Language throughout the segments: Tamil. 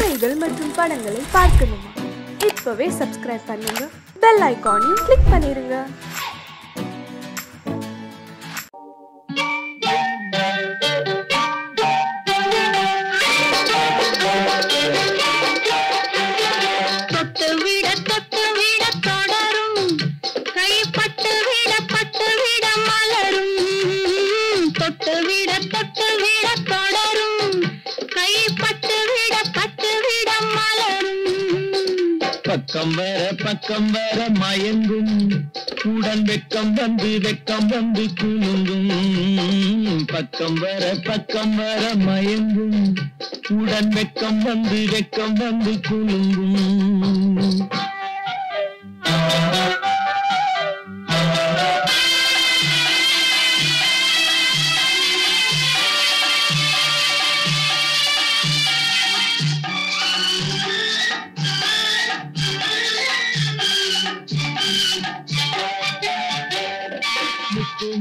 கதைகள் மற்றும் படங்களை பார்க்கணுமா? இப்பவே சப்ஸ்கிரைப் பண்ணுங்க, பெல் ஐகானையும் கிளிக் பண்ணிருங்க. பக்கம் வர மயங்கும் உடன் வெக்கம் வந்து குலுங்கும். பக்கம் வர மயங்கும் உடன் வெக்கம் வந்து குலுங்கும்.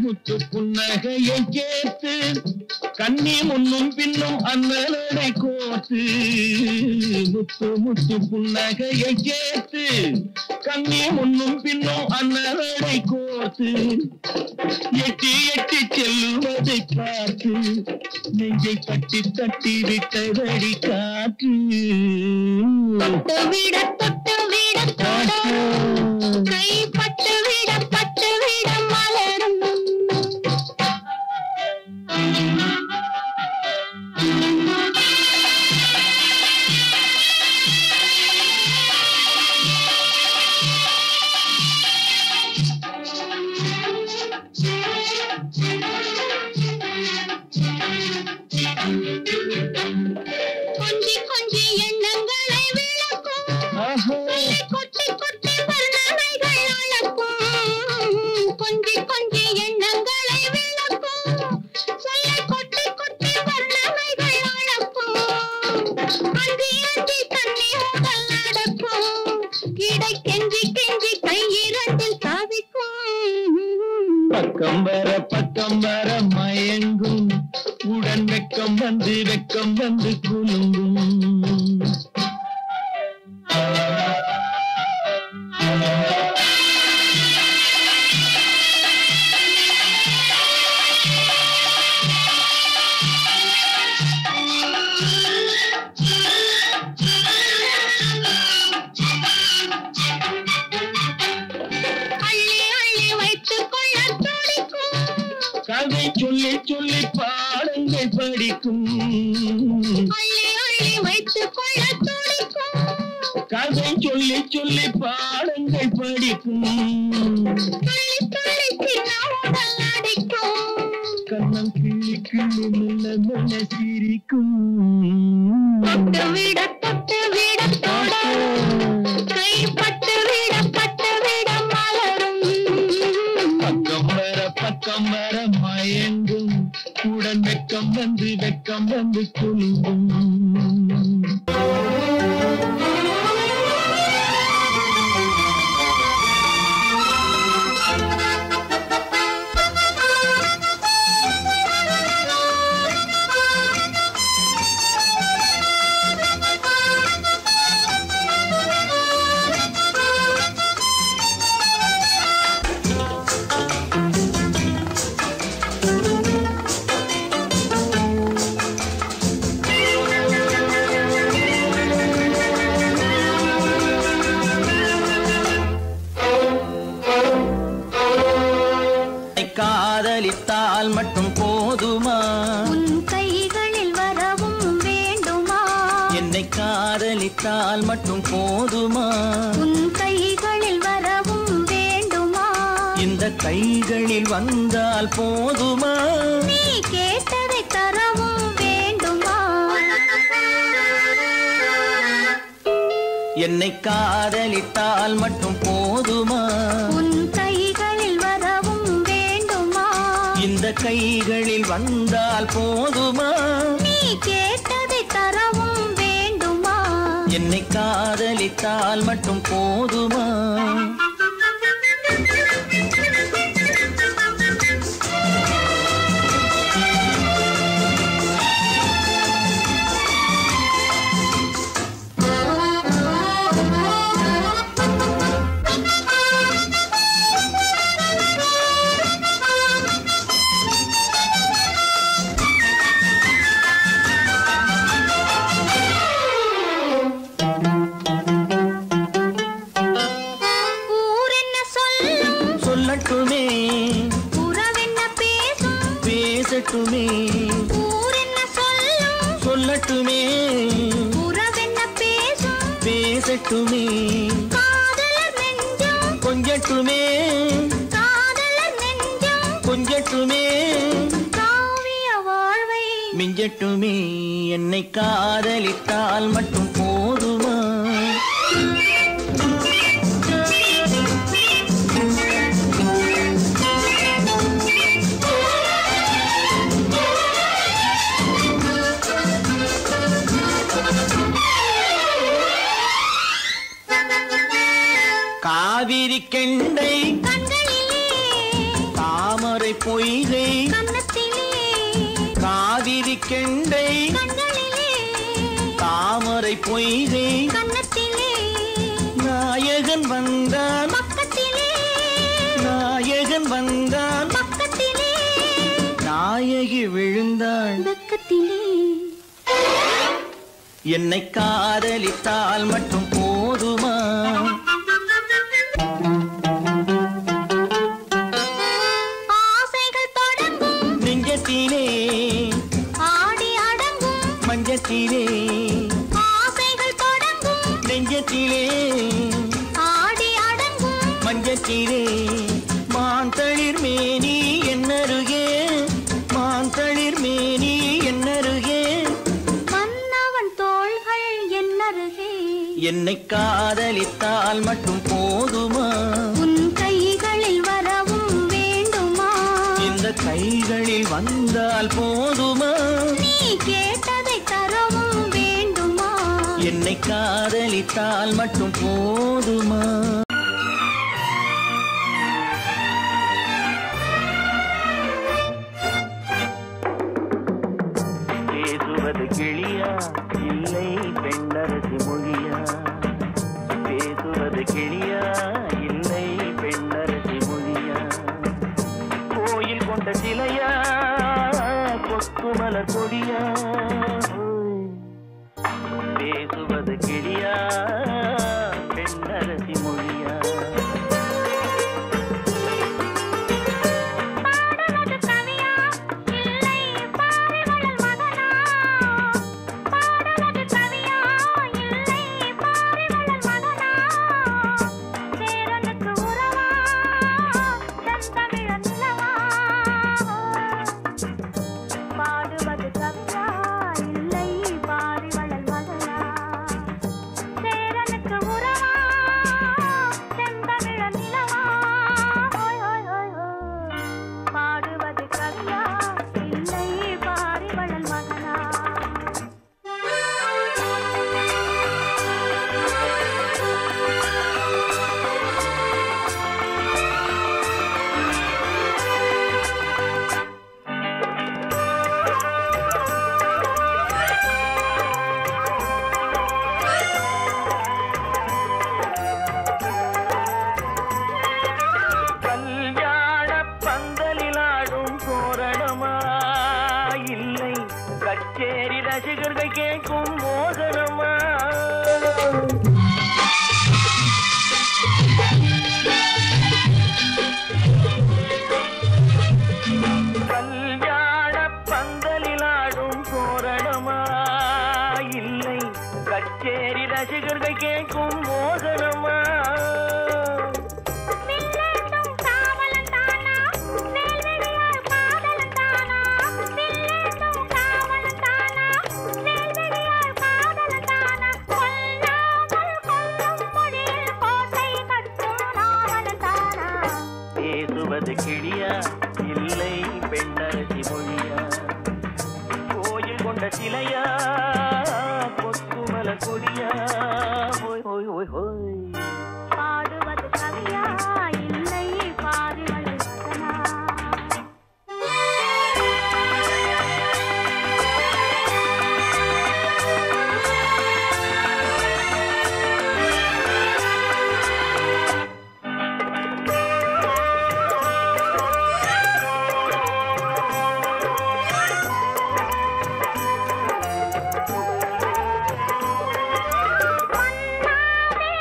முத்து புன்னகையை கேட்டு கண்ணி முன்னும் பின்னும் அண்ணனை கோத்து. முத்து புன்னகையை கேட்டு கண்ணி முன்னும் பின்னும் அண்ணனை கோத்து. எட்டி செல்லுவதை பார்த்து நெஞ்சை தட்டி விட்டதடி காற்று. தொட்டு விட கை பட்டு விட மலரும். கொஞ்சி எண்ணங்களை விளக்கும். கொட்டி வர்ணனைகள் அளக்கும். கொஞ்சி எண்ணங்களை விளக்கும். சொல்ல கொட்டி வர்ணனைகள் அளக்கும். அந்தி தண்ணி உடல் நடக்கும். இடை கெஞ்சி கை இரண்டில் தவிக்கும். பக்கம் வர மயங்கும் உடன் வெக்கம் வந்து குலுங்கும். கதை சொல்லி பாடங்கள் படிக்கும். வைத்துக் கொள்ள துடிக்கும். கதை சொல்லி பாடங்கள் படிக்கும். கண்ணம் கிள்ளி மெல்ல சிரிக்கும். தொட்டு விட கை பட்டு விட மலரும். பக்கம் வர மயங்கும் உடன் வெக்கம் வந்து குலுங்கும். காதலித்தால் மட்டும் போதுமா? உன் கைகளில் வரவும் வேண்டுமா? என்னை காதலித்தால் மட்டும் போதுமா? உன் கைகளில் வரவும் வேண்டுமா? இந்த கைகளில் வந்தால் போதுமா? நீ கேட்டதை தரவும் வேண்டுமா? என்னை காதலித்தால் மட்டும் போதுமா? உன் கைகளில் வரவும் இந்த கைகளில் வந்தால் போதுமா? நீ கேட்டதை தரவும் வேண்டுமா? என்னை காதலித்தால் மட்டும் போதுமா? பேசட்டுமே காதலர் நெஞ்சம் கொஞ்சட்டுமே காதலர் நெஞ்சம் கொஞ்சட்டுமே காவிய வாழ்வை மிஞ்சட்டுமே என்னை காதலித்தால் மட்டும் போதுமா காவிரி கெண்டை கண்களிலே தாமரை பொய்கை கன்னத்திலே காவிரி கெண்டை கண்களிலே தாமரை பொய்கை கன்னத்திலே நாயகன் வந்தான் பக்கத்திலே நாயகன் வந்தான் பக்கத்திலே நாயகி விழுந்தாள் பக்கத்திலே என்னை காதலித்தால் மட்டும் போதுமா ஆசைகள் தொடங்கும் நெஞ்சத்திலே ஆடி அடங்கும் மஞ்சத்திலே ஆசைகள் தொடங்கும் நெஞ்சத்திலே ஆடி அடங்கும் மஞ்சத்திலே மாந்தளிர் மேனி என்னருகே மாந்தளிர் மேனி என்னருகே மன்னவன் தோள்கள் என்னருகே என்னை காதலித்தால் மட்டும் போதுமா உன் கைகளில் வரவும் வேண்டுமா இந்த கைகளில் வந்தால் போதுமா நீ கேட்டதை தரவும் வேண்டுமா என்னை காதலித்தால் மட்டும் போதுமா பேசுவது கிளியா இல்லை பெண்ணரசி மொழியா பேசுவது கிளியா இல்லை பெண்ணரசி மொழியா கோயில் கொண்ட சிலையா கொத்துமலர் கொடியா பேசுவது கிளியா பெண்ணரசி மொழியா பாடுவது கவியா இல்லை பாரிவளல் மகனா பாடுவது கவியா இல்லை பாரிவளல் மகனா சேரனுக்கு உறவா செந்தமிழன் நிலவா பாடுவது கவியா இல்லை பாரிவளல் மகனா சேரனுக்கு உறவா செந்தமிழன் நிலவா ஓய் ஓய் ஓய் ஓய் பாடுவது கவியா இல்லை பாரிவளல் மகனா கல்யாண பந்தலிலாடும் தோரணமா இல்லை கச்சேரி ரசிகர்கள் கேட்கும் மோகனமா கல்யாண பந்தலிலாடும் தோரணமா இல்லை கச்சேரி ரசிகர்கள் கேட்கும் மோகனமா வில்லேந்தும் காவலன் தானா வேல்வெளியார் காதலன் தானா வில்லேந்தும் காவலன் தானா வேல்வெளியார் காதலன் தானா கொல்லாமல் கொல்லும் மொழியில் கோட்டை கட்டும் நாவலன் தானா பேசுவது கிளியா இல்லை பெண்ணரசி மொழியா கோயில் கொண்ட சிலையா கொத்துமல கொடியா ஓய் ஓய் ஓய் ஓய் பாடுவது கவியா இல்லை பாரிவளல் மகனா மன்னாரே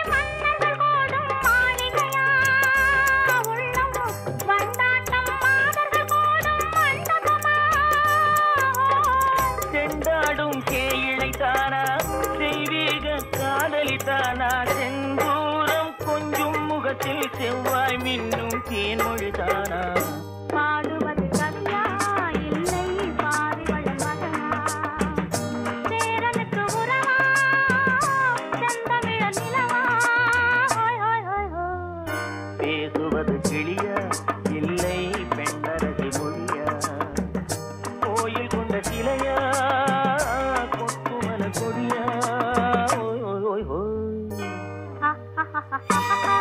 மொழிதானா செந்தூரம் கொஞ்சம் முகத்தில் செவ்வாய் மின்னும் தேன்மொழிதானா பாடுவது கவியா இல்லை பாரிவள மகனா சேரனுக்கு உறவா செந்தமிழ நிலவா ஹோய் ஹோய் ஹோய் ஹோய் பேசுவது கிளியா இல்லை பெண்ணரசி மொழியா கோயில் கொண்ட சிலையா கொத்துமல கொடியா ஓய் ஓய் ஓய் ஓய் ஹா ஹா ஹா ஹா ஹா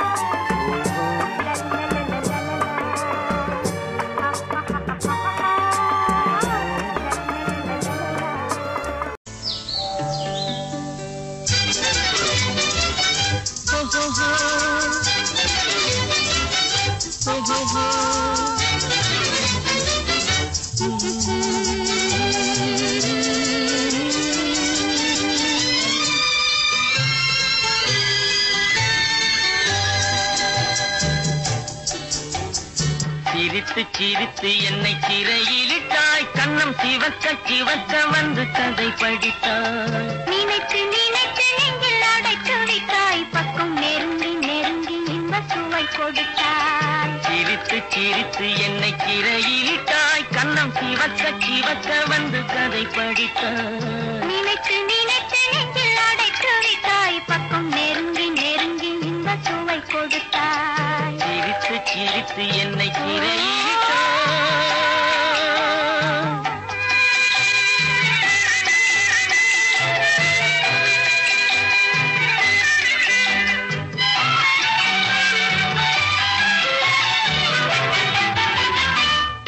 சிரித்து சிரித்து என்னை சிறையிலிட்டாய் கண்ணம் சிவக்க சிவக்க வந்து கதை படித்தாய் நினைத்து நினைத்து நெஞ்சில் அடைத்து விட்டாய் பக்கம் நெருங்கி நெருங்கி இன்ப சுவை கொடுத்தாய் சிரித்து சிரித்து என்னை சிறையிலிட்டாய் கண்ணம் சிவக்க சிவக்க வந்து கதை படித்தாய் நினைத்து நினைத்து நெஞ்சில் அடைத்து விட்டாய் பக்கம் நெருங்கி நெருங்கி இன்ப சுவை கொடுத்தாய் சிரித்து சிரித்து என்னை சிறையிலிட்டாய்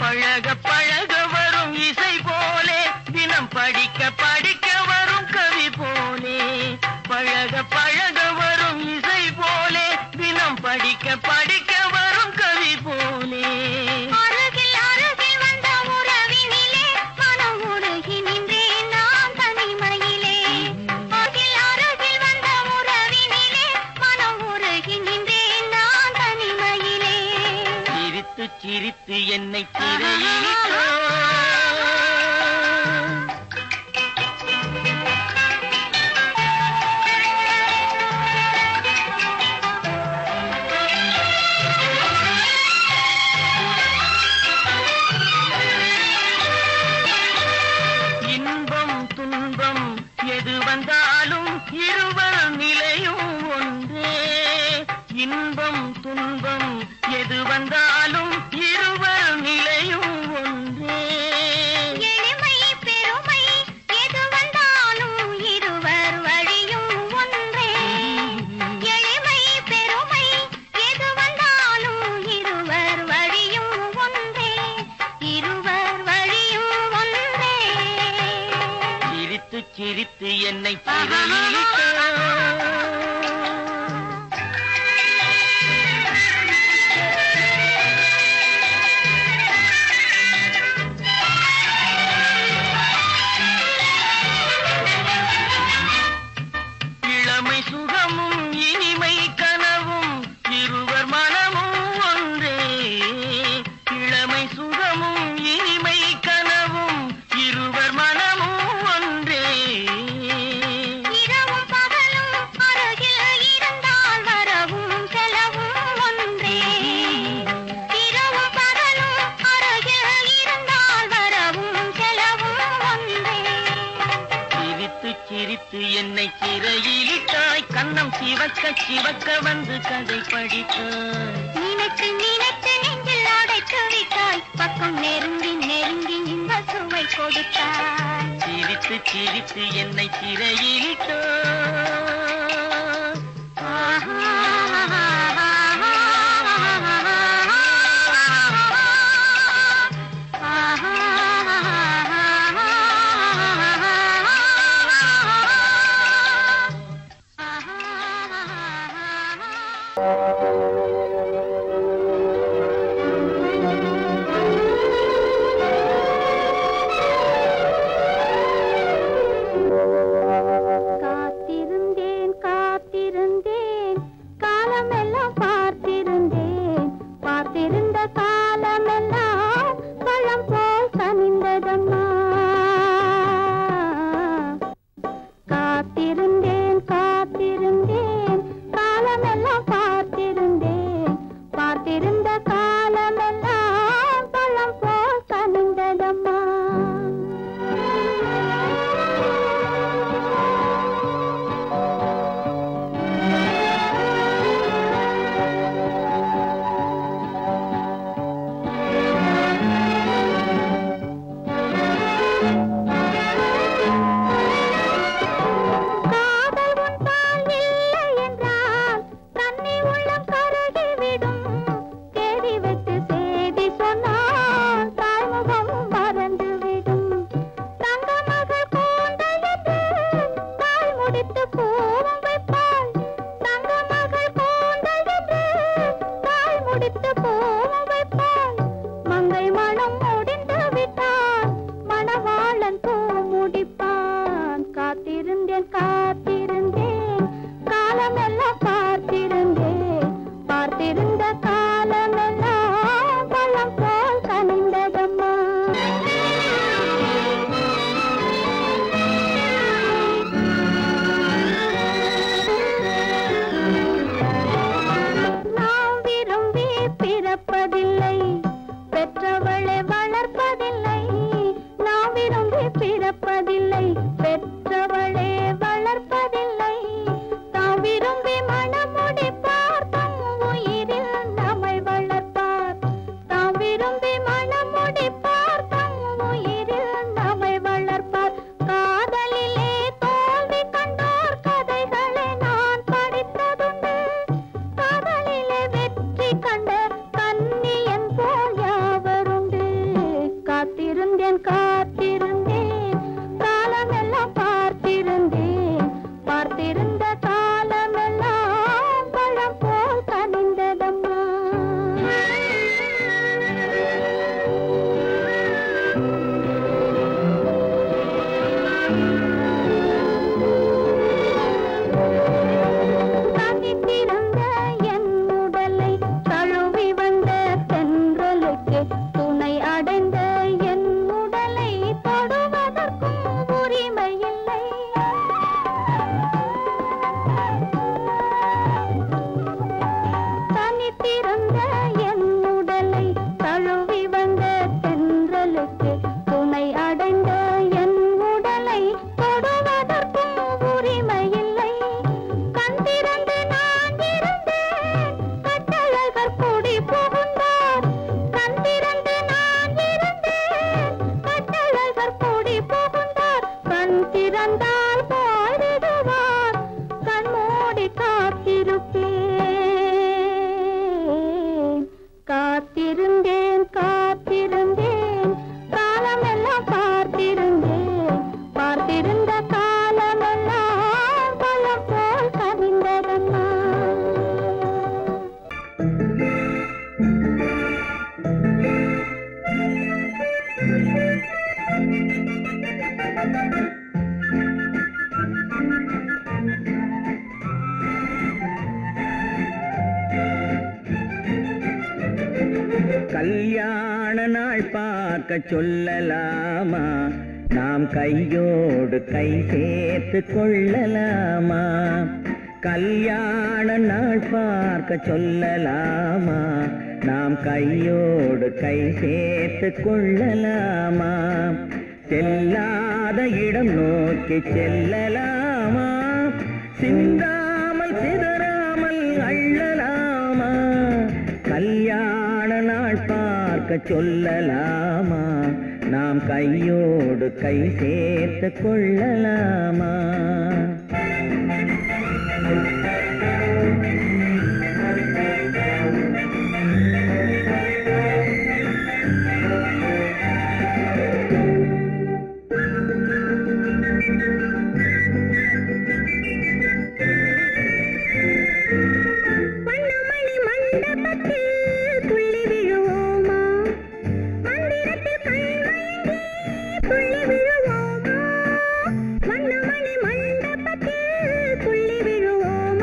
பழக பழக வரும் இசை போலே தினம் படிக்க படிக்க வரும் கவி போலே பழக பழக வரும் இசை போலே தினம் படிக்க படிக்க வரும் கவி போலே அருகில் அருகில் வந்த உறவினிலே மனம் உருகி நின்றேன் நான் தனிமையிலே அருகில் அருகில் வந்த உறவினிலே மனம் உருகி நின்றேன் நான் தனிமையிலே சிரித்து சிரித்து என்னை சிறையிலிட்டாய் இன்பம் துன்பம் எது வந்தாலும் இருவர் நிலையும் ஒன்றே இன்பம் துன்பம் எது வந்தாலும் இருவர் நிலையும் ஒன்றே எளிமை பெருமை எது வந்தாலும் இருவர் வழியும் ஒன்றே எளிமை பெருமை எது வந்தாலும் இருவர் வழியும் ஒன்றே இருவர் வழியும் ஒன்றே சிரித்து சிரித்து என்னை சிறையிலிட்டாய் இளமை சுகமும் இனிமை கனவும் இருவர் மனமும் ஒன்றே இளமை சுகமும் இனிமை கனவும் இருவர் மனமும் ஒன்றே இரவும் பகலும் அருகில் இருந்தால் வரவும் செலவும் ஒன்றே இரவும் பகலும் அருகில் இருந்தால் வரவும் செலவும் ஒன்றே சிரித்து சிரித்து என்னை சிறையிலிட்டாய் கண்ணம் சிவக்க சிவக்க வந்து கதை படித்தாய் நினைத்து நினைத்து நெஞ்சில் அடைத்து விட்டாய் பக்கம் நெருங்கி நெருங்கி இன்ப சுவை கொடுத்தாய் சிரித்து சிரித்து என்னை சிறையிலிட்டாய் காத்திருந்த முடித்து பூவும் வைப்பாள் தங்க மகள் கூந்தல் என்று தாய் முடித்து பூவும் வைப்பாள் மங்கை மனம் முடிந்து விட்டான் மணவாளன் பூ முடிப்பான் காத்திருந்தேன் காத்திருந்தேன் காலமெல்லாம் பார்த்திருந்தேன் பார்த்திருந்த காலமெல்லாம் பழம் போல் கனிந்ததம்மா நாம் விரும்பி பிறப்பதில்லை பெற்றவளை வளர்ப்பதில்லை நாம் விரும்பி பிறப்பதில்லை பெற்றவளை வளர்ப்பதில்லை தாம் விரும்பி மனமுடிப்பார் தம் உயிரில் நம்மை வளர்ப்பார் தாம் விரும்பி மனமுடிப்பார் தம் உயிரில் நம்மை வளர்ப்பார் காதலிலே தோல்வி கண்டோர் கதைகளை நான் படித்ததுண்டு காதலிலே வெற்றி கண்ட கன்னியன் போல் யாவருண்டு காத்திருந்தேன் காத்திருந்தேன் காலமெல்லாம் பார்த்திருந்தேன் பார்த்திருந்த காலமெல்லாம் பழம் போல் கனிந்ததம்மா தனித்திருந்த என் உடலை தழுவி வந்த தென்றலுக்கு துணை அடைந்த என் உடலை தொடுவதற்கும் உரிமை இல்லை தனித்திருந்த என் உடலை தழுவி வந்த தென்றலுக்கு துணை அடைந்த என் உடலை தொடுவதற்கும் உரிமை இல்லை கண் திறந்து நான் இருந்தேன் கட்டழகர் கூடி புகுந்தார் கண் திறந்து நான் இருந்தேன் கட்டழகர் கூடி புகுந்தார் கண் திறந்தால் போய்விடுவார் கண் மூடி காத்திருப்பேன் காத்திருந்தேன் காத்திருந்தேன் காலமெல்லாம் பார்த்திருந்தேன் பார்த்திருந்த காலமெல்லாம் பழம் போல் கனிந்ததம்மா கல்யாண நாள் பார்க்க சொல்லலாமா நாம் கையோடு கை சேர்த்து கொள்ளலாமா கல்யாண நாள் பார்க்க சொல்லலாமா நாம் கையோடு கை சேர்த்து கொள்ளலாமா செல்லாத இடம் நோக்கி செல்லலாமா சிந்தாமல் சிதறாமல் அள்ளலாமா கல்யாண நாள் பார்க்க சொல்லலாமா நாம் கையோடு கை சேர்த்து கொள்ளலாமா வண்ணமணி மண்டபத்தில் துள்ளி விழுவோமா மந்திரத்தில் கண்மயங்கி துள்ளி விழுவோமா வண்ணமணி மண்டபத்தில் துள்ளி விழுவோமா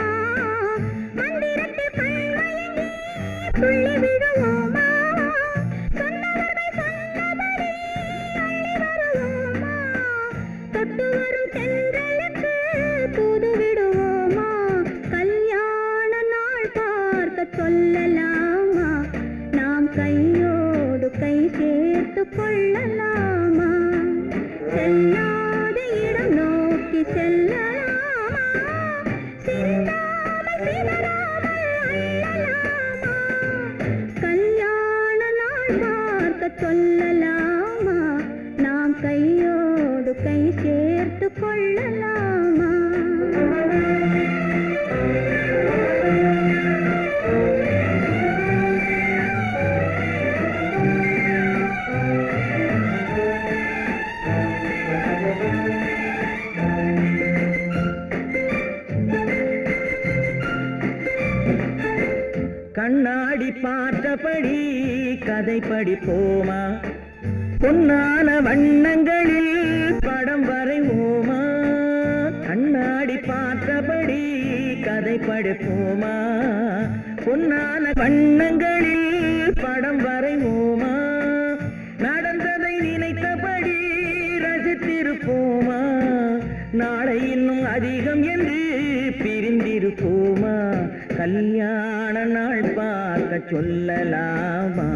கண்ணாடி பார்த்தபடி கதை படிப்போமா பொன்னான வண்ணங்களில் படம் வரைவோமா கண்ணாடி பார்த்தபடி கதை படிப்போமா பொன்னான வண்ணங்களில் படம் வரைவோமா நடந்ததை நினைத்தபடி ரசித்திருப்போமா நாளை இன்னும் அதிகம் என்று பிரிந்திருப்போமா கல்யாண நாள் பார்க்க சொல்லலாமா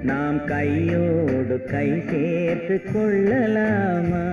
நாம் கையோடு கை சேர்த்து கொள்ளலாமா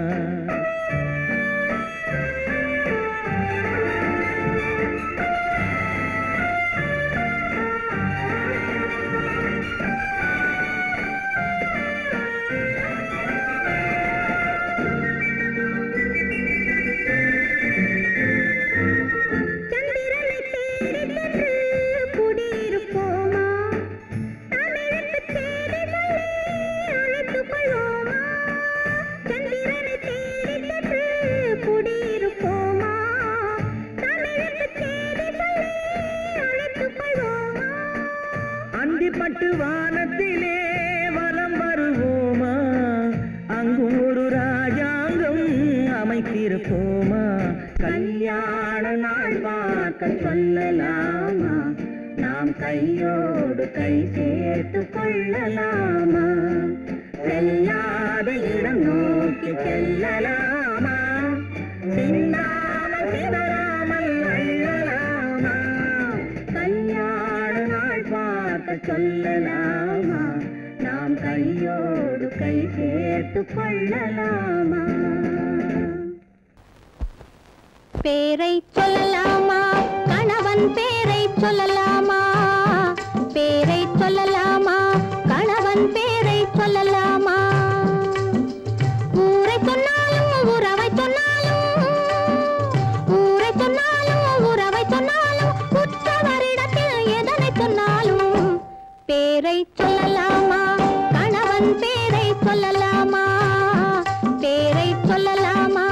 பட்டு வானத்திலே வலம் வருவோமா அங்கும் ஒரு ராஜாங்கம் அமைத்திருப்போமா கல்யாண நாள் பார்க்க சொல்லலாமா நாம் கையோடு கை சேர்த்து கொள்ளலாமா செல்லாத இடம் நோக்கி செல்லலாமா சிந்தாமல் சிதறாமல் அள்ளலாமா கல்யாண நாள் பார்க்க சொல்லலாமா நாம் கையோடு கை சேர்த்து கொள்ளலாமா பேரை சொல்லலாமா கணவன் பேரை சொல்லலாமா பேரை சொல்லலாமா கணவன் பேரை சொல்லலாமா ஊரை சொன்னாலும் உறவை சொன்னாலும் ஊரை சொன்னாலும் உறவை சொன்னாலும் உற்றவரிடத்தில் எதனை சொன்னாலும் பேரை சொல்லலாமா கணவன் பேரை சொல்லலாமா பேரை சொல்லலாமா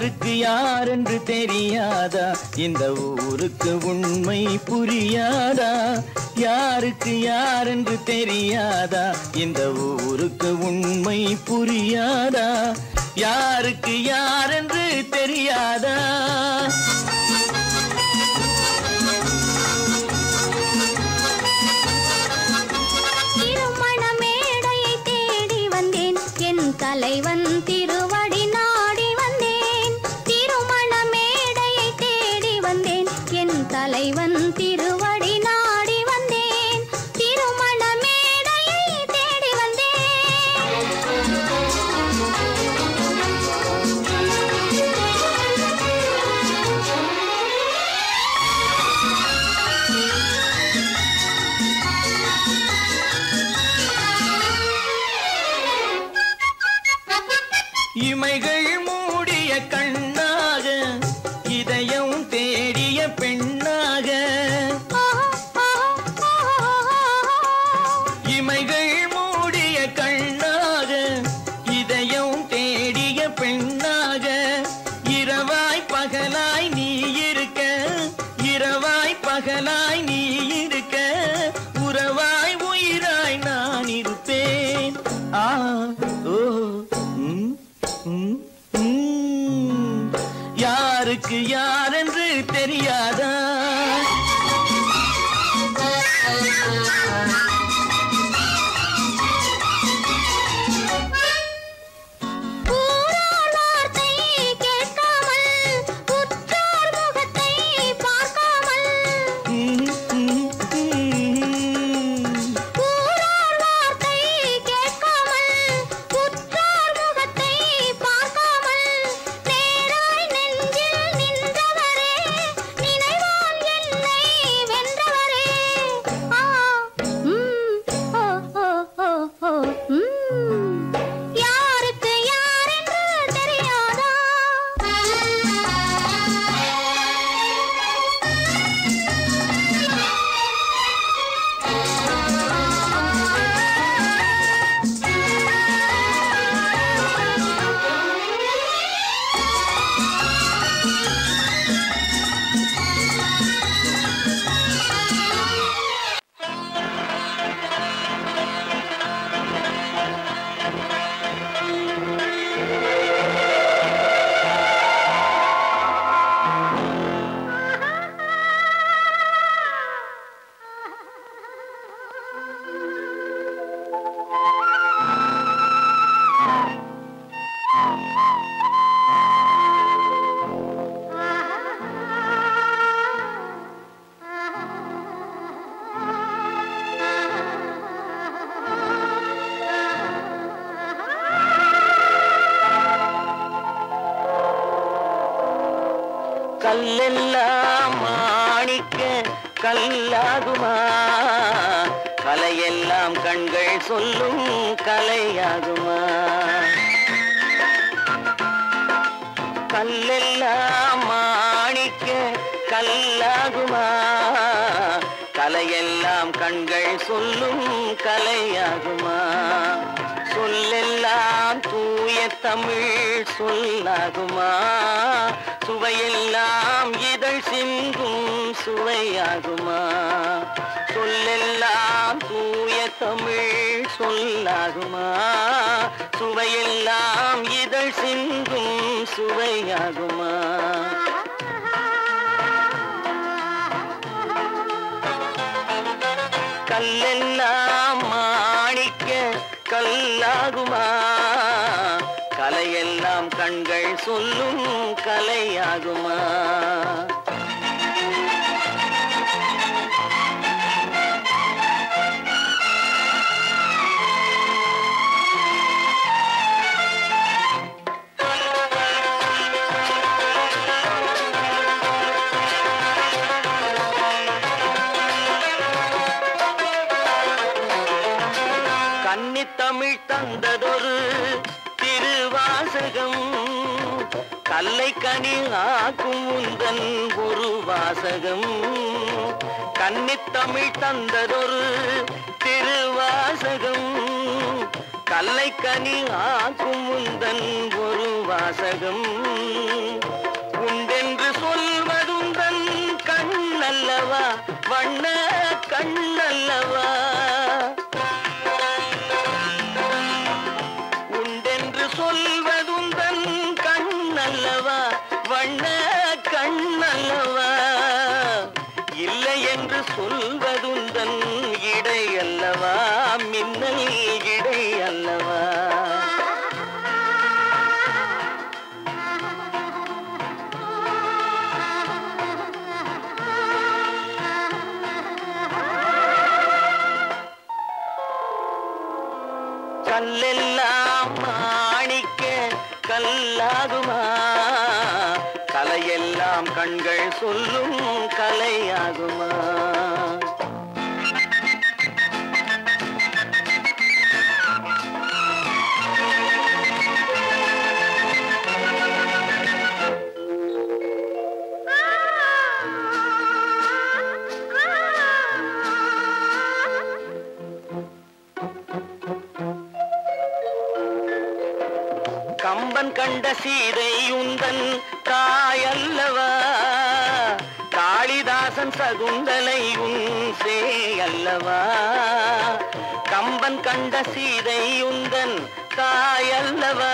யாருக்கு யாரென்று தெரியாதா இந்த ஊருக்கு உண்மை புரியாதா யாருக்கு யாரென்று தெரியாதா இந்த ஊருக்கு உண்மை புரியாதா யாருக்கு யாரென்று தெரியாதா திருமண மேடையை தேடி வந்தேன் என் தலைவன் திருவடி நாடி வந்தேன் திருமண மேடையை தேடி வந்தேன் என் தலைவன் திருவடி நாடி வந்தேன் திருமண மேடையை தேடி இமைகள் மூடிய கண்ணாக இதயம் தேடிய பெண்ணாக இமைகள் மூடிய கண்ணாக இதயம் தேடிய பெண்ணாக இரவாய் பகலாய் நீ இருக்க இரவாய் பகலாய் நீ இருக்க உறவாய் உயிராய் நான் இருப்பேன் ஆ ஓ யாருக்கு யாரென்று தெரியாதா கல்லெல்லாம் மாணிக்க கல்லாகுமா கலையெல்லாம் கண்கள் சொல்லும் கலையாகுமா கல்லெல்லாம் மாணிக்க கல்லாகுமா கலையெல்லாம் கண்கள் சொல்லும் கலையாகுமா சொல்லெல்லாம் தூய தமிழ் சொல்லாகுமா சுவையெல்லாம் இதழ் சிந்தும் சுவையாகுமா சொல்லெல்லாம் தூய தமிழ் சொல்லாகுமா சுவையெல்லாம் இதழ் சிந்தும் சுவையாகுமா கல்லெல்லாம் மாணிக்க கல்லாகுமா கலையெல்லாம் கண்கள் சொல்லும் கலையாகுமா கன்னித்தமிழ் தந்ததொரு திருவாசகம் கல்லை கனி ஆக்கும் உந்தன் ஒரு வாசகம் கன்னித்தமிழ் தந்ததொரு திருவாசகம் கல்லை கனி ஆக்கும் உந்தன் ஒரு வாசகம் உண்டென்று சொல்வதுந்தன் கண்ணல்லவா வண்ண கண்ணல்லவா உண்டென்று சொல்வதுந்தன் கண்ணல்லவா வண்ண கண்ணல்லவா இல்லை என்று சொல்வதுந்தன் இடை அல்லவா மின்னல் இடை அல்லவா கல்லெல்லாம் மாணிக்க கல்லாகுமா கலையெல்லாம் கண்கள் சொல்லும் கலையாகுமா கம்பன் கண்ட சீதை உந்தன் தாயல்லவா காளிதாசன் சகுந்தலை உன் சேயல்லவா கம்பன் கண்ட சீதை உந்தன் தாயல்லவா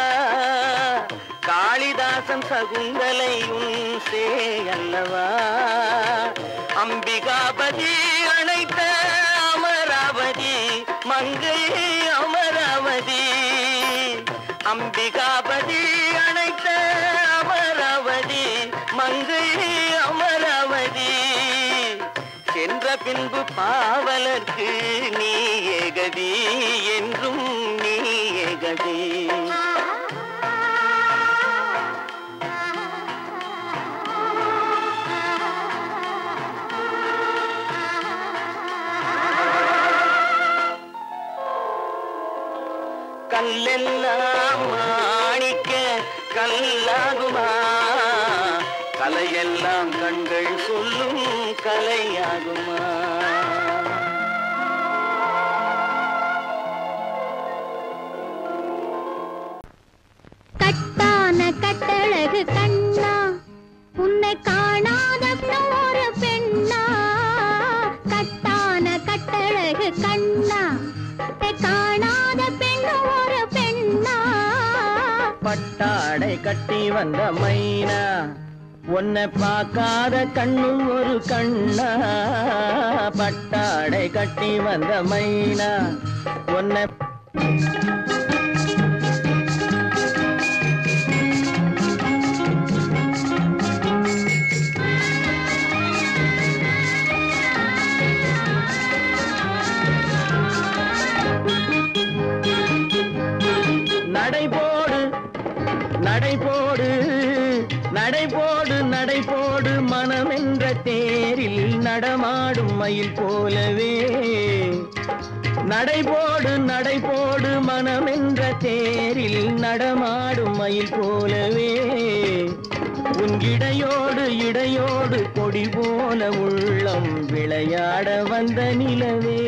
காளிதாசன் சகுந்தலை உன் சேயல்லவா அம்பிகாபதி அணைத்த அமராவதி மங்கை அமராவதி அம்பிகாபதி அணைத்த அமராவதி மங்கை அமராவதி சென்ற பின்பு பாவலர்க்கு நீ ஏகதி என்றும் நீ ஏகதி கல்லெல்லாம் மாணிக்க கல்லாகுமா கலையெல்லாம் கண்கள் சொல்லும் கலையாகுமா கட்டான கட்டழகு கண்ணா உன்னை காணாத ஒரு பெண்ணா கட்டான கட்டழகு கண்ணா காணாத பெண்ணு ஒரு பெண்ணா பட்டாடை கட்டி வந்த மைனா உன்னை பார்க்காத கண்ணும் ஒரு கண்ணா பட்டாடை கட்டி வந்த மைனா உன்னை நடைபோடு நடைபோடு நடைபோடு நடைபோடு மனமென்ற தேரில் நடமாடும் மயில் போலவே நடைபோடு நடைபோடு மனமென்ற தேரில் நடமாடும் மயில் போலவே உன் இடையோடு இடையோடு கொடி போல உள்ளம் விளையாட வந்த நிலவே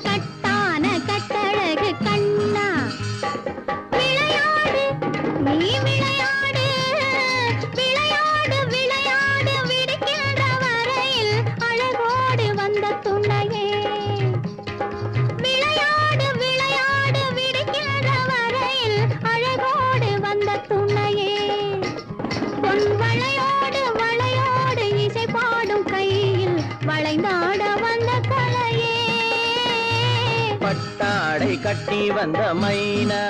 கட்டான கட்டழகு கண்ணா விளையாடு நீ விளையாடு விளையாடு விளையாடு விடுக்கின்ற வரையில் அழகோடு வந்த துணையே விளையாடு விளையாடு விடுக்கின்ற வரையில் அழகோடு வந்த துணையே பொன் வளையோடு வளையோடு இசை பாடும் கையில் வளைந்தாட வந்த கலையே பட்டாடை கட்டி வந்த மைனா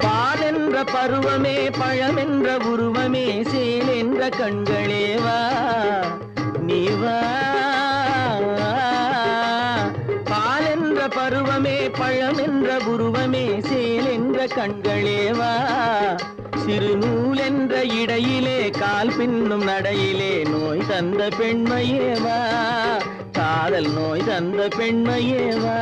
பால் என்ற பருவமே பழமென்ற உருவமே சேல் என்ற கண்களே வா நீ வா பால் என்ற பருவமே பழமென்ற உருவமே சேல் என்ற கண்களே வா சிறு நூல் என்ற இடையிலே கால் பின்னும் நடையிலே நோய் தந்த பெண்மையேவா காதல் நோய் தந்த பெண்மையேவா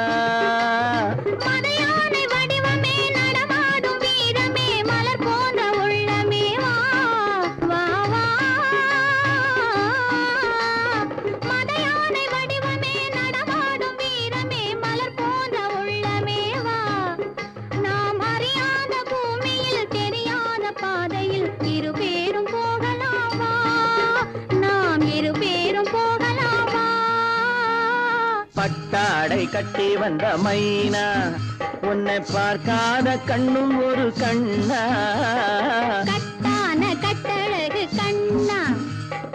மதையானை வடிவமே நடமாடும் வீரமே மலர் போன்ற உள்ளமே வா வா வா மதையானை வடிவமே ரெக்கை கட்டி வந்த மைனா உன்னை பார்க்காத கண்ணும் ஒரு கண்ணா கட்டான கட்டழகு கண்ணா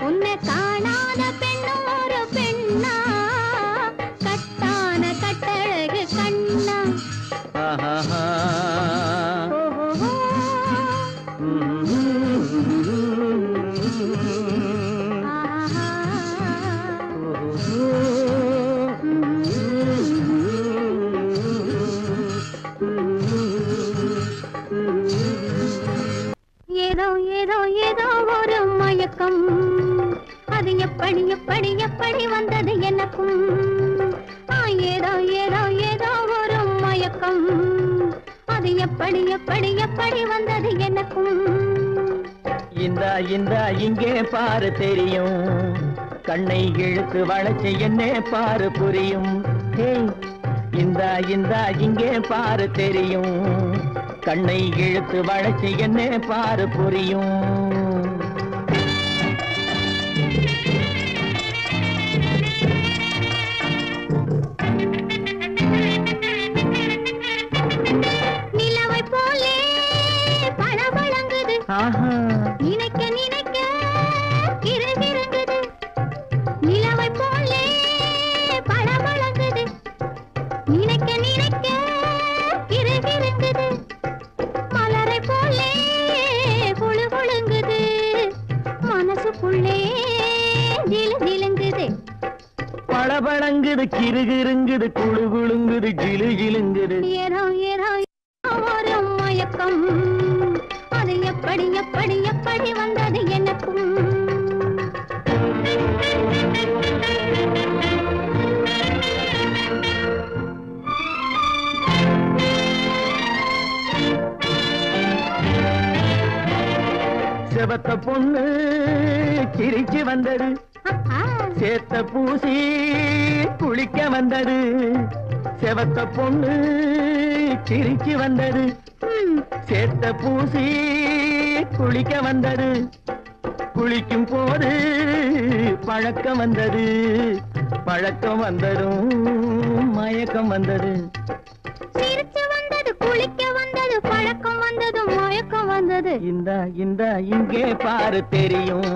உன்னை காணாத பெண்ணும் ஒரு பெண்ணா கட்டான கட்டழகு கண்ணா ஆஹா ஏதோ ஏதோ ஏதோ ஒரு மயக்கம் அது எப்படி எப்படி எப்படி வந்தது எனக்கும் ஏதோ ஏதோ ஏதோ ஒரு மயக்கம் அது எப்படி எப்படி எப்படி வந்தது எனக்கும் இந்த இங்கே பாரு தெரியும் கண்ணை இழுத்து வளைச்சு என்னே பாரு புரியும் இந்த இங்கே பாரு தெரியும் கண்ணை இழுத்து வளைச்சு என்னே பாரு புரியும் நிலவை போலே பளபளங்குது நினைக்க நினைக்க கிறுகிறுங்குது நிலவை போலே பளபளங்குது நினைக்க நினைக்க கிறுகிறுங்குது மலரை போலே குளு குளுங்குது மனசுக்குள்ளே ஜிலு ஜிலுங்குது பளபளங்குது கிறுகிறுங்குது குளு குளுங்குது ஜிலு ஜிலுங்குது ஏதோ ஏதோ ஒரு மயக்கம் அது எப்படி எப்படி எப்படி வந்தது எனக்கும் செவத்த பொண்ணு சிரிச்சு வந்தது சேத்த பூசி குளிக்க வந்தது செவத்த பொண்ணு சிரிச்சு வந்தது சேத்த பூசி குளிக்க வந்தது குளிக்கும் போது பழக்கம் வந்தது பழக்கம் வந்ததும் மயக்கம் வந்தது சிரிச்சு வந்தது குளிக்க வந்தது பழக்கம் வந்தது மயக்கம் வந்தது இந்த இங்கே பாரு தெரியும்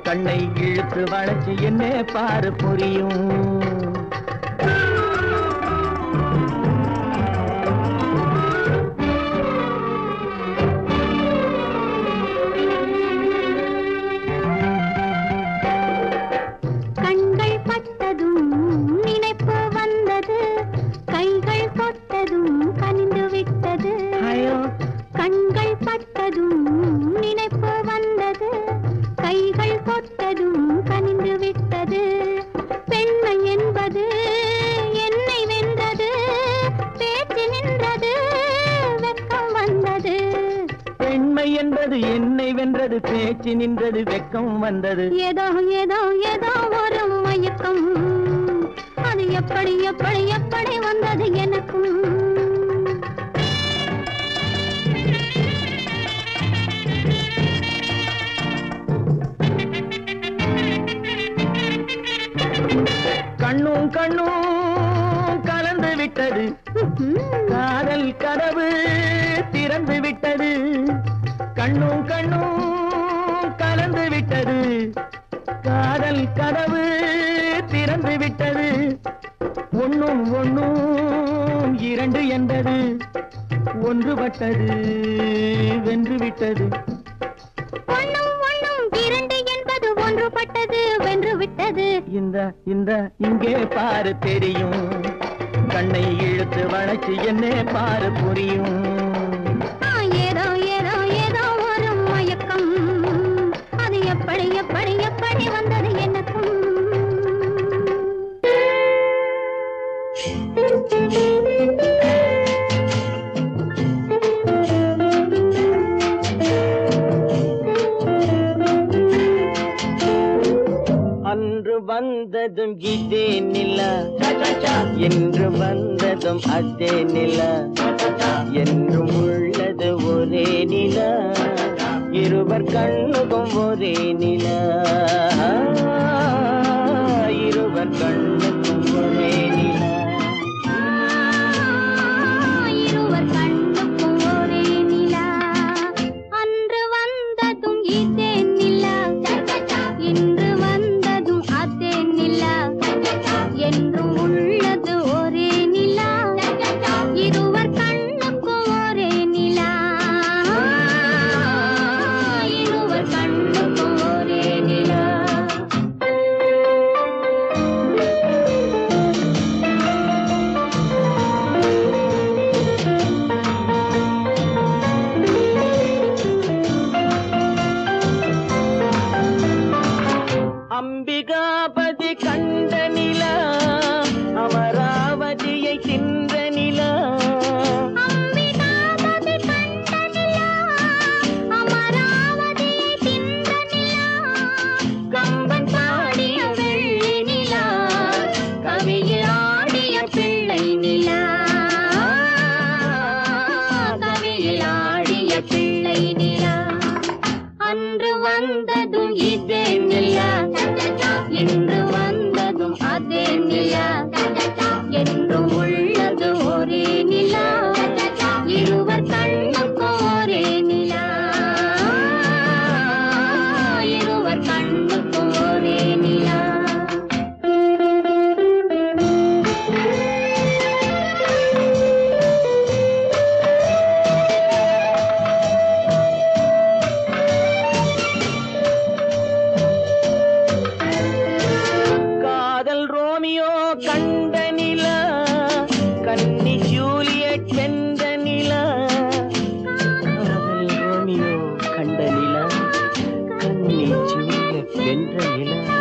கண்ணை இழுத்து வளைச்சு என்னே பாரு புரியும் கண்கள் பட்டதும் நினைப்பு வந்தது கைகள் தொட்டதும் கனிந்து விட்டது கண்கள் பட்டதும் நினைப்பு வந்தது கைகள் தொட்டதும் கனிந்து விட்டது பெண்மை என்பது என்னை வென்றது பேச்சு நின்றது வெட்கம் வந்தது பெண்மை என்பது என்னை வென்றது பேச்சு நின்றது வெட்கம் வந்தது ஏதோ ஏதோ ஏதோ ஒரு மயக்கம் அது எப்படி எப்படி எப்படி வந்தது எனக்கும் கண்ணும் கண்ணும் கலந்து விட்டது காதல் கதவு திறந்து விட்டது கண்ணும் கண்ணும் கலந்து விட்டது காதல் கதவு திறந்து விட்டது ஒண்ணும் ஒண்ணும் இரண்டு என்பது ஒன்றுபட்டது வென்று விட்டது ஒண்ணும் ஒண்ணும் இரண்டு என்பது ஒன்றுபட்டது வென்று விட்டது இந்த இங்கே பாரு தெரியும் கண்ணை இழுத்து வளைச்சு என்னே பாரு புரியும் ஏதோ ஏதோ ஏதோ ஒரு மயக்கம் அது எப்படி எப்படி எப்படி வந்தது எனக்கும் அன்று வந்ததும் இதே நிலா என்று வந்ததும் அதே நிலா என்றும் உள்ளது ஒரே நிலா இருவர் கண்ணுக்கும் ஒரே நிலா இருவர் கண்ணுக்கும் ஒரே நிலா வெள்ளை நிலா கவியில் ஆடிய பிள்ளை நிலா அன்று வந்ததும் இதே நிலா இன்று வந்ததும் அதே நிலா என்றும் உள்ளது ஒரே நிலா இருவர் கண்ணுக்கு ஒரே நிலா இருவர் கண்ணுக்கு ஒரே நிலா காதல் ரோமியோ கண்ட நிலா கன்னி ஜூலியட் வென்ற நிலா காதல் ரோமியோ கண்ட நிலா கன்னி ஜூலியட் வென்ற நிலா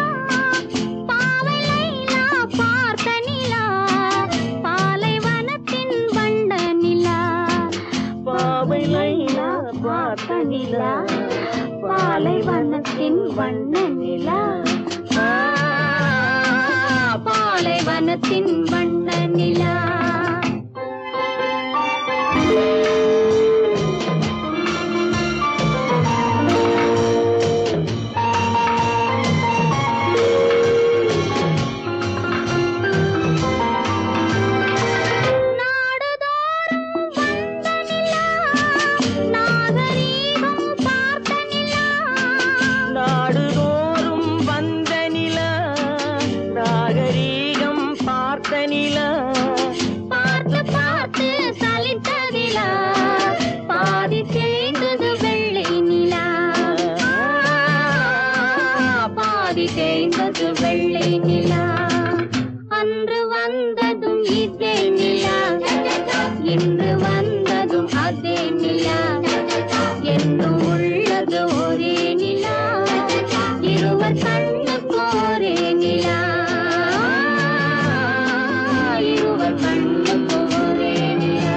பாவை லைலா பார்த்த நிலா பாலைவனத்தின் வண்ட நிலா பாவை லைலா பார்த்த நிலா பாலைவனத்தின் வண்ண நிலா பாலைவனத்தின் வண்ண நிலா நாடுதோறும் வந்த நிலா நாகரீகம் பார்த்த நிலா பார்த்து பார்த்து சலித்ததிலா பாதி தேய்ந்தது வெள்ளை நிலா பாதி தேய்ந்தது வெள்ளை நிலா அன்று வந்ததும் இதே நிலா இன்று வந்ததும் அதே நிலா என்றும் உள்ளது ஒரே நிலா இருவர் கண்ணுக்கு ஒரே நிலா இருவர் கண்ணுக்கு ஒரே நிலா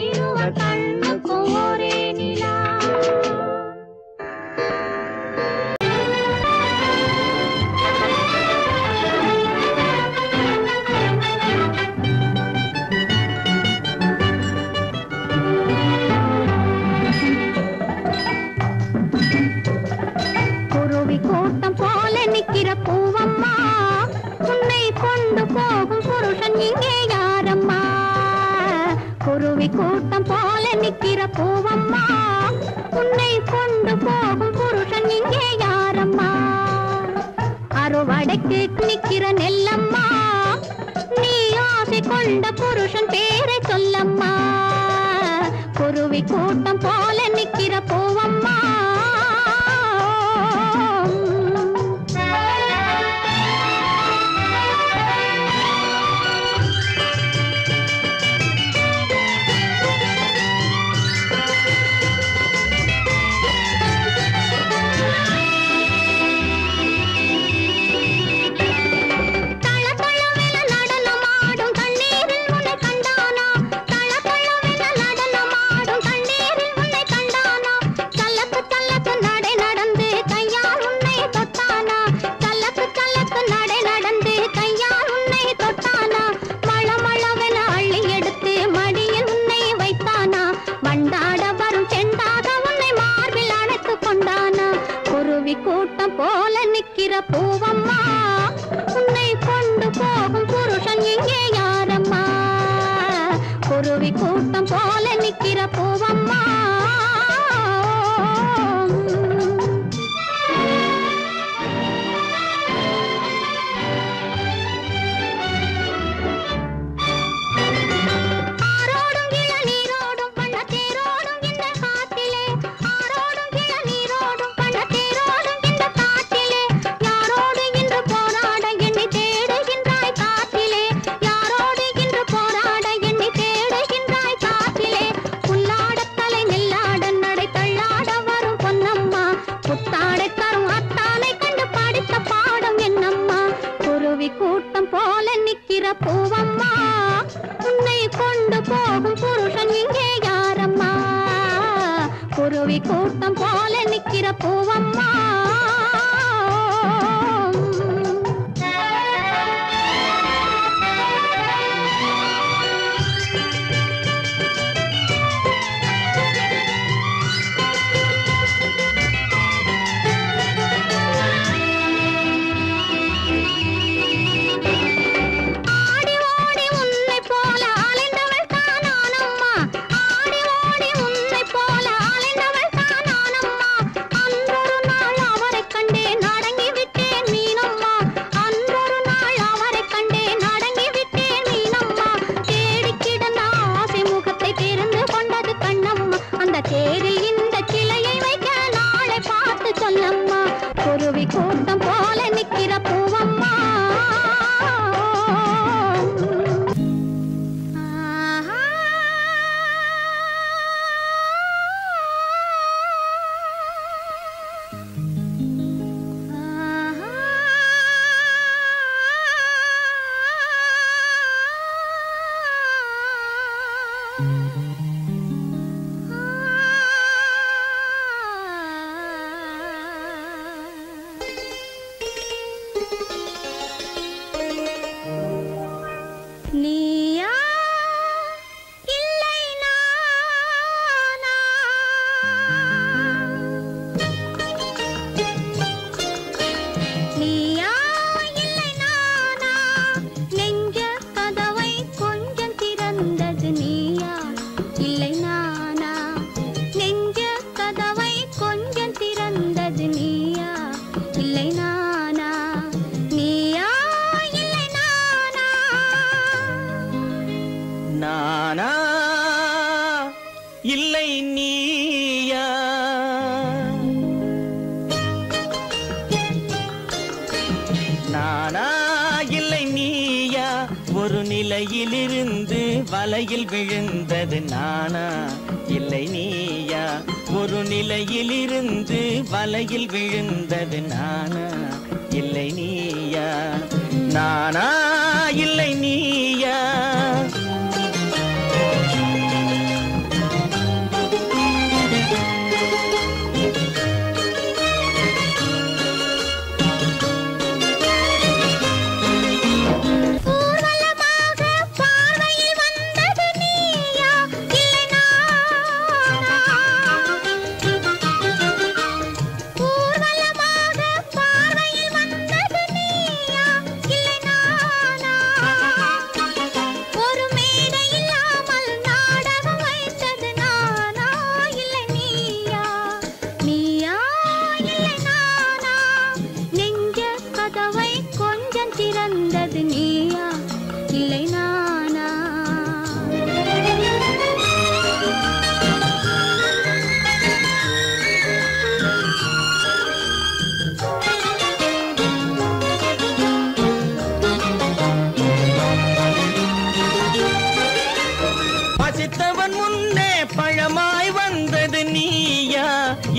இருவர் கண்ணுக்கு ஒரே நிலா குருவி கூட்டம் போல நிக்கிற பூவம்மா உன்னை கொண்டு போகும் புருஷன் இங்கே யாரம்மா குருவி கூட்டம் போல நிக்கிற பூவம்மா உன்னை கொண்டு போகும் புருஷன் இங்கே யாரம்மா அறுவடைக்கு நிக்கிற நெல்லம்மா நீ ஆசை கொண்ட புருஷன் பேரை சொல்லம்மா குருவி கூட்டம் போல நிக்கிற பூவம்மா கூட்டம் போல நிக்கிற பூவம்மா உன்னை கொண்டு போகும் புருஷன் இங்கே யாரம்மா குருவி கூட்டம் போல நிக்கிற பூவம்மா கூட்டம் போல நிக்கிற பூவம்மா உன்னை கொண்டு போகும் புருஷன் இங்கே யாரம்மா குருவி கூட்டம் போல நிக்கிற பூவம்மா நீயா இல்லை நானா நீயா இல்லை நானா நெஞ்ச கதவை கொஞ்சம் திறந்தது நீயா இல்லை நானா நெஞ்ச கதவை கொஞ்சம் திறந்தது நீயா இல்லை நானா நீயா இல்லை நானா நானா இல்லை நீயா நானா இல்லை நீயா ஒரு நிலையிலிருந்து வலையில் விழுந்தது நானா இல்லை நீயா ஒரு நிலையிலிருந்து வலையில் விழுந்தது நானா இல்லை நீயா நானா இல்லை நீயா பசித்தவன் முன்னே பழமாய் வந்தது நீயா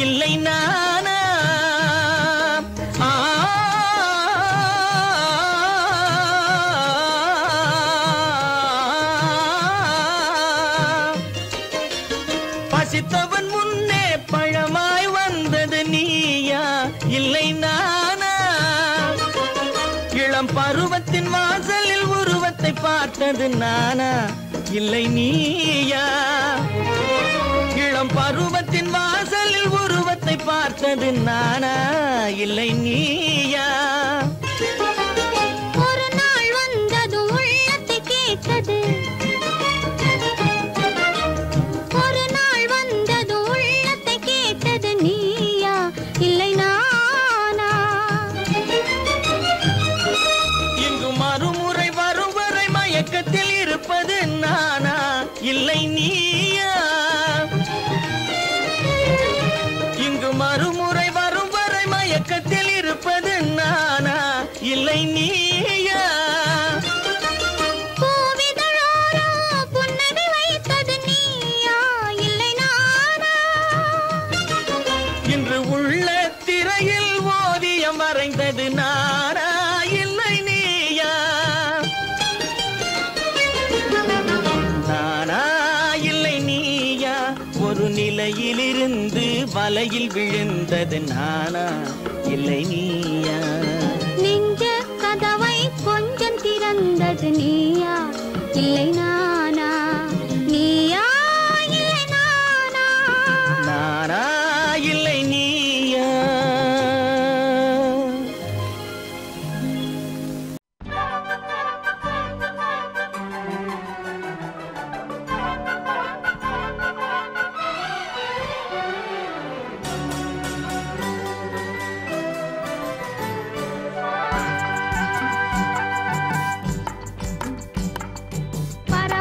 இல்லை நானா பசித்தவன் முன்னே பழமாய் வந்தது நீயா இல்லை நானா இளம் பருவத்தின் வாசலில் உருவத்தை பார்த்தது நானா இல்லை நீயா இளம் பருவத்தின் வாசலில் உருவத்தை பார்த்தது நானா இல்லை நீயா ஒரு நாள் வந்தது உள்ளத்தை கேட்டது ஒரு நாள் வந்தது உள்ளத்தை கேட்டது நீயா இல்லை நானா இங்கு மறுமுறை வரும் வரை மயக்கத்தில் இருப்பது நானா இல்லை நீயா இங்கு மறுமுறை வரும் வரை மயக்கத்தில் இருப்பது நானா இல்லை நீயா பூவிதழோரோ புன்னகை வைத்தது நீயா இல்லை நானா இன்று உள்ள திரையில் ஓவியம் வரைந்தது நானா இல்லை நீயா நானா இல்லை நீயா ஒரு நிலையிலிருந்து வலையில் விழுந்தது நானா இல்லை நீயா நெஞ்ச கதவை கொஞ்சம் திறந்தது நீயா இல்லை நானா நீயா இல்லை நானா நானா இல்லை நீயா பர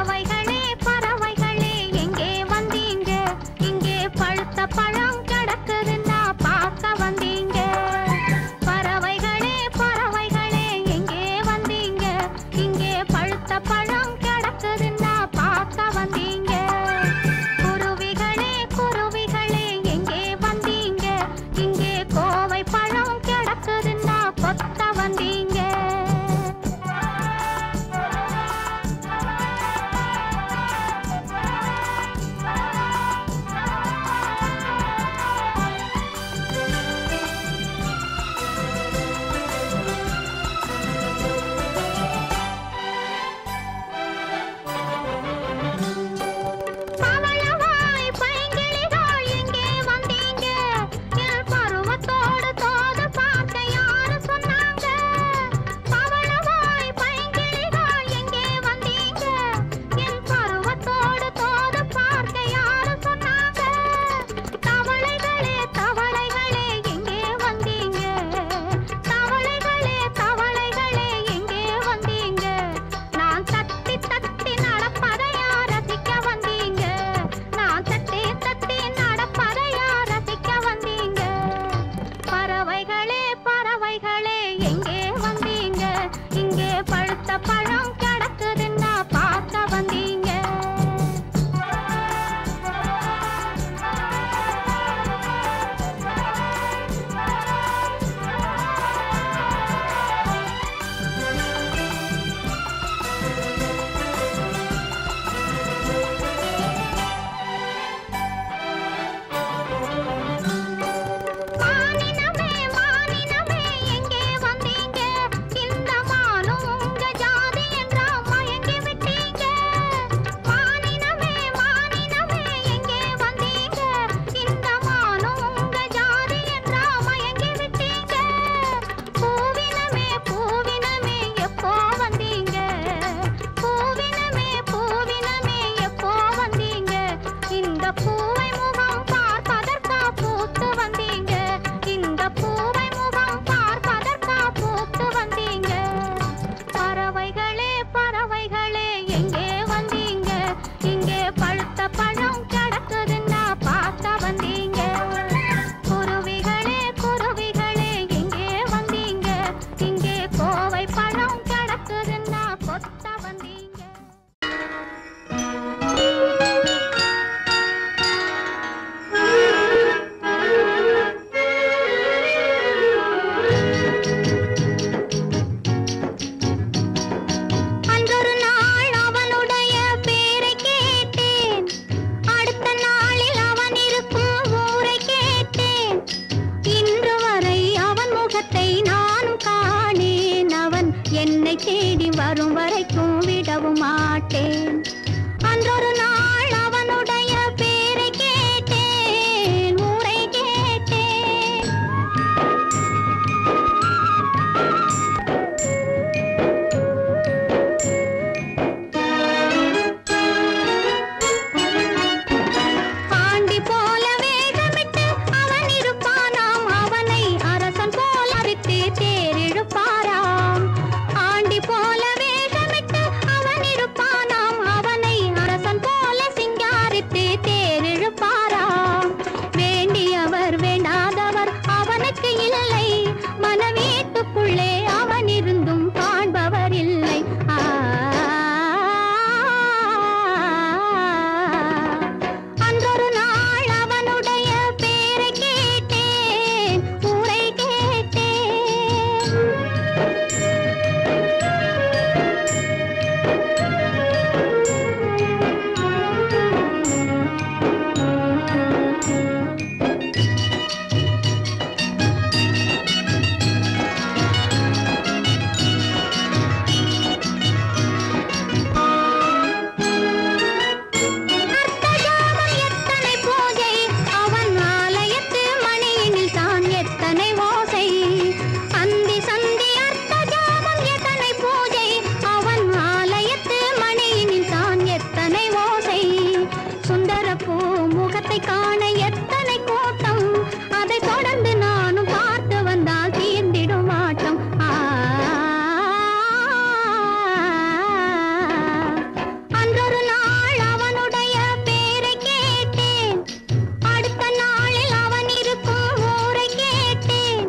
சுத்த வந்தீங்க. அன்றொரு நாள் அவனுடைய பேரை கேட்டேன், அடுத்த நாளில் அவன் இருக்கும் ஊரை கேட்டேன். இன்று வரை அவன் முகத்தை நானும் காணேன். அவன் என்னை தேடி வரும் வரைக்கும் விடவும் மாட்டேன். அன்றொரு நாள் அவனுடைய பேரை கேட்டேன், ஊரை கேட்டேன். ஆண்டி போல வேகமிட்டு அவன் இருப்பானாம், அவனை அரசன் போல அரித்து தேரிழுப்பாராம். ஆண்டி போல வேகமிட்டு அவன் இருப்பானாம், அவனை அரசன் போல சிங்காரித்து தேரிழுப்பாராம். வேண்டியவர் வேண்டாதவர் அவனுக்கு இல்லை, மனவீட்டுக்குள்ளே அவன் இருந்தும் காண்பவர் இல்லை. அன்றொரு நாள் அவனுடைய பேரை கேட்டேன், ஊரை கேட்டேன். அர்த்தஜாமம் எத்தனை பூஜை, அவன் ஆலயத்து மணியினில் தான் எத்தனை ஓசை. அந்தி சந்தி அர்த்தஜாமம் எத்தனை பூஜை, அவன் ஆலயத்து மணியினில் தான் எத்தனை ஓசை. சுந்தரப்பூ முகத்தை காண எத்தனை கூட்டம், அதை தொடர்ந்து நானும் பார்த்து வந்தால் தீர்ந்திடும் ஆட்டம். அன்றொரு நாள் அவனுடைய பேரை கேட்டேன், அடுத்த நாளில் அவன் இருக்கும் ஊரை கேட்டேன்.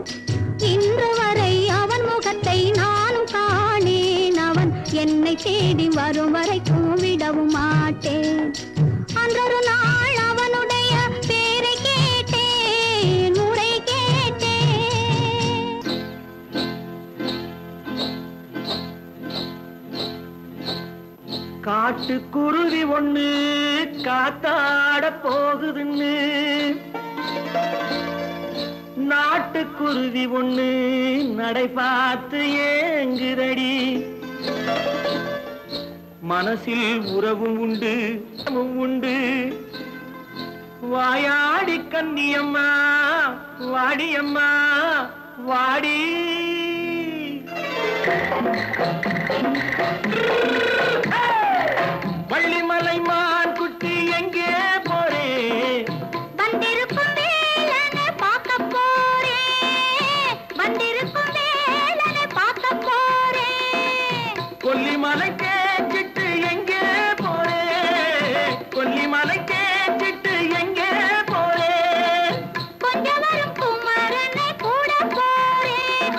இன்று வரை அவன் முகத்தை நானும் காணேன். அவன் என்னை தேடி வரும் வரைக்கும் விடவும் மாட்டேன். அன்றொரு நாள் அவனுடைய பேரை கேட்டேன், ஊரை கேட்டேன். காட்டுக்குருவி ஒண்ணு காத்தாட போகுதுன்னு நாட்டுக்குருவி ஒண்ணு நடை பார்த்து ஏங்குதடி. மனசில் உறவும் உண்டு உண்டு, வாயாடி கன்னியம்மா வாடியம்மா வாடி. வள்ளிமலை மான் குட்டி எங்கே போறே, வந்திருக்கும் வேலனை பார்க்க போறேன், வந்திருக்கும் வேலனை பார்க்க போறேன். கொல்லிமலை கேட்டுட்டு எங்கே போறே, கொல்லிமலை கேட்டுட்டு எங்கே போறே. கொஞ்சம் வரும் குமரனை கூட போறேன்,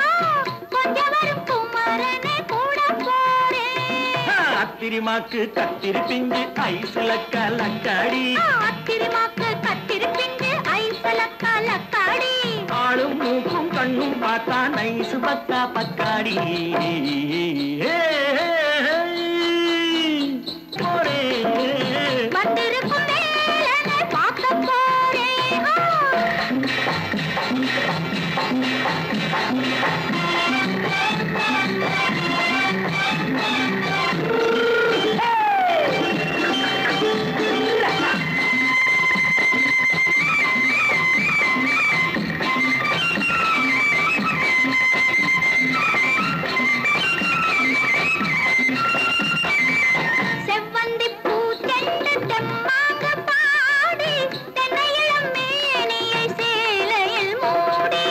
கொஞ்சம் வரும் குமரனை கூட போறேன். அத்திரிமாக்கு கத்திரி பிஞ்சு ஐசுல கலக்காடி, அத்திரிமாக்கு கத்திரி பிஞ்சு ஐசல கலக்காடி. ஆளும் மூக்கும் கண்ணும் பார்த்தா நைசு பத்தா பக்காடி. போரே வந்திருக்கும் வேலனை பார்க்க போறேன். செவ்வந்தி பூச்செண்டு தெம்மாக பாடி, தென்னையிளம் மேனியை சேலையில் மூடி.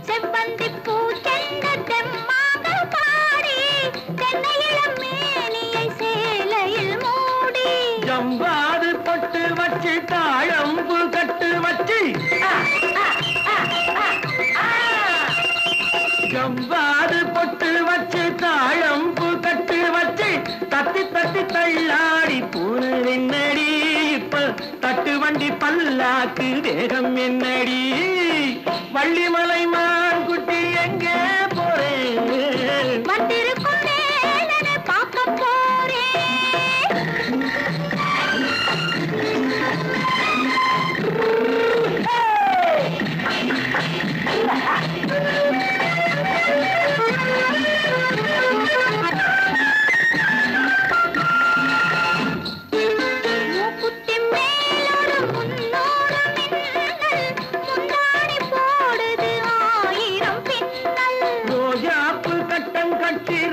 செவ்வந்தி பூச்செண்டு தெம்மாக பாடி, தென்னையிளம் மேனியை சேலையில் மூடி. ஜம்பாது பொட்டு வச்சு தாழம்பு கட்டு வச்சு, ஜம்பாது பொட்டு வச்சு தாழம்பு கட்டு வச்சு தள்ளாடி போனதென்னடி இப்ப தட்டு வண்டி பல்லாக்கு வேகம் என்னடி வள்ளிமலை மான் குட்டி எங்கே போறேன் வந்திருக்கும் வேலனை பார்க்க போறேன்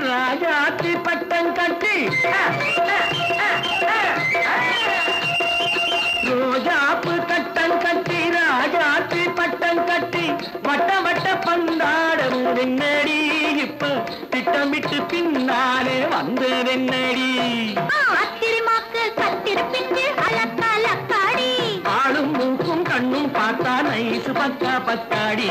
ராஜாத்தி பட்டம் கட்டி ரோஜாப்பு கட்டம் கட்டி ராஜாத்தி பட்டம் கட்டி வட்ட வட்ட பந்தாடம் வெண்ணடி இப்ப திட்டமிட்டு பின்னாலே வந்ததென்னடி ஆத்திரமாக்கு கத்திருப்பின்று அலக்காடி ஆளும் மூக்கும் கண்ணும் பார்த்தா நைசு பக்கா பத்தாடி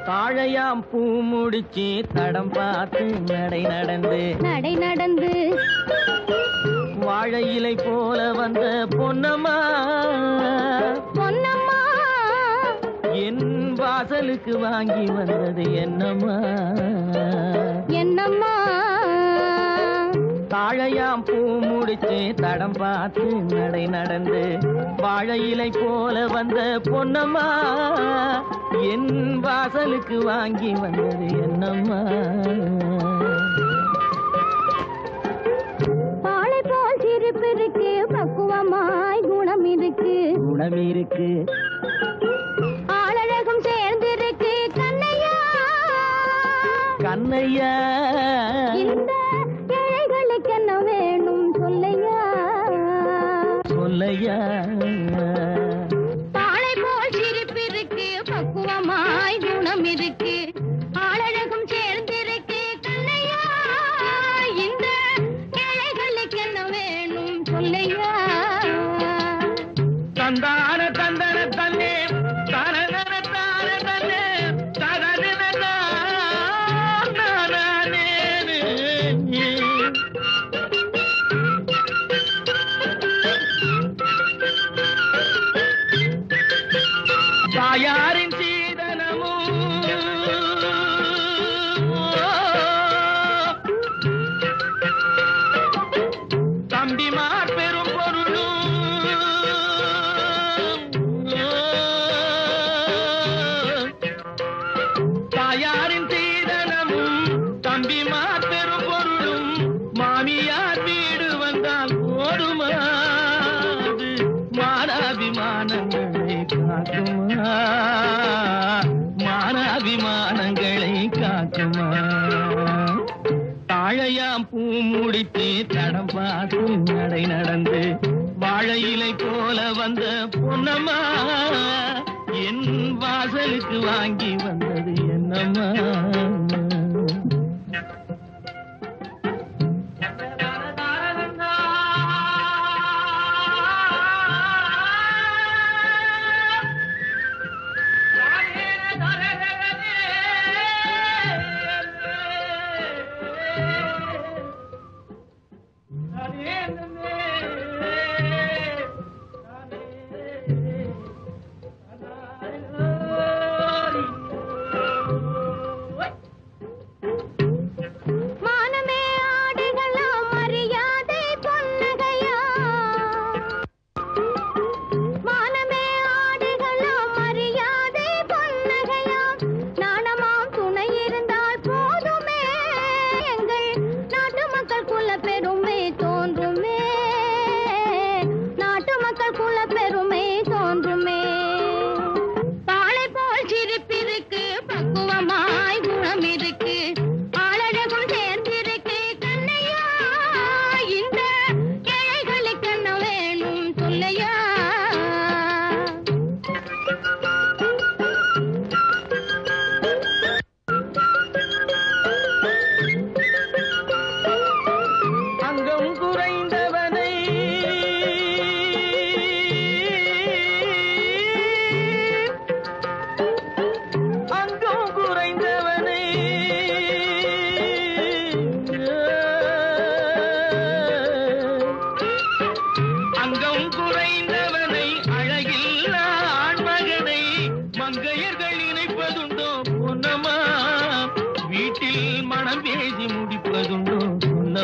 தாழையாம் பூ முடிச்சு தடம் பார்த்து நடை நடந்து வாழை இலை போல வந்த பொன்னம்மா என் வாசலுக்கு வாங்கி வந்தது என்னம்மா தாழையாம் பூ முடிச்சு தடம் பார்த்து நடை நடந்து வாழை இலை போல வந்த பொன்னம்மா என் வாசலுக்கு வாங்கி வந்தது என்னம்மா பாலை போல் சிரிப்பு இருக்கு பக்குவமாய் குணம் இருக்கு ஆளழகும் சேர்ந்திருக்கு கண்ணையா இந்த ஏழைகளுக்கு என்ன வேணும் சொல்லையா பாலை போல் சிரிப்பு இருக்கு பக்குவமாய் குணம் இருக்கு ஆளழகும் சேர்ந்திருக்கு கண்ணையா இந்த ஏழைகளுக்கு என்ன வேணும் சொல்லையா தந்தான தந்தன தன்னே தரன தான தன்னே தரன தானே தாயாரின் சீதனமும் தம்பிமார் பெரும் பொருளும் தாயாரின் சீதனமும் தம்பிமார் பெரும் பொருளும் மாமியார் வீடு வந்தால் போதுமாது மானாபிமானங்களை காக்குமா மானாபிமானங்களை காக்குமா தாழையாம் பூ முடித்து தடம் பார்த்து நடை நடந்து வாழை இலை போல வந்த பொன்னம்மா என் வாசலுக்கு வாங்கி வந்தது என்னம்மா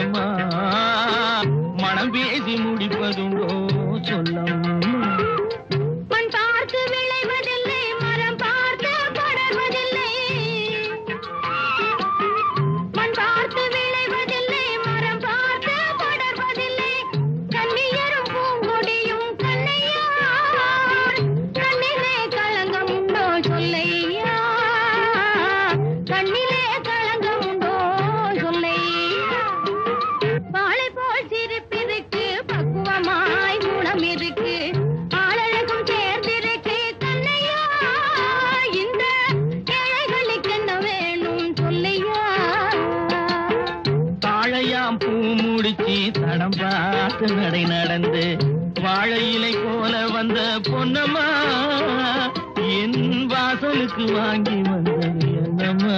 சொல்லம்மா, மனம் பேசி முடிப்பதுண்டோ சொல்லம்மா. மண் பார்த்து விளைவதில்லை, மரம் பார்த்து படர்வதில்லை. மண் பார்த்து விளைவதில்லை, மரம் பார்த்து படர்வதில்லை. கண்ணியரும் பூங்கொடியும் கண்ணையா, கண்ணிலே களங்கம் உண்டோ சொல்லையா, கண்ணிலே களங்கம் உண்டோ சொல்லையா. வாழை போல் சிரிப்பிருக்கு, பக்குவமாய் குணம் இருக்கு, ஆளழகும் சேர்ந்திருக்கு கண்ணையா. இந்த ஏழைகளுக்கு என்ன வேணும் சொல்லையா. தாழையாம் பூ முடிச்சு தடம் பார்த்து நடை நடந்து வாழை இலை போல வந்த பொன்னம்மா, என் வாசலுக்கு வாங்கி வந்தது என்னம்மா.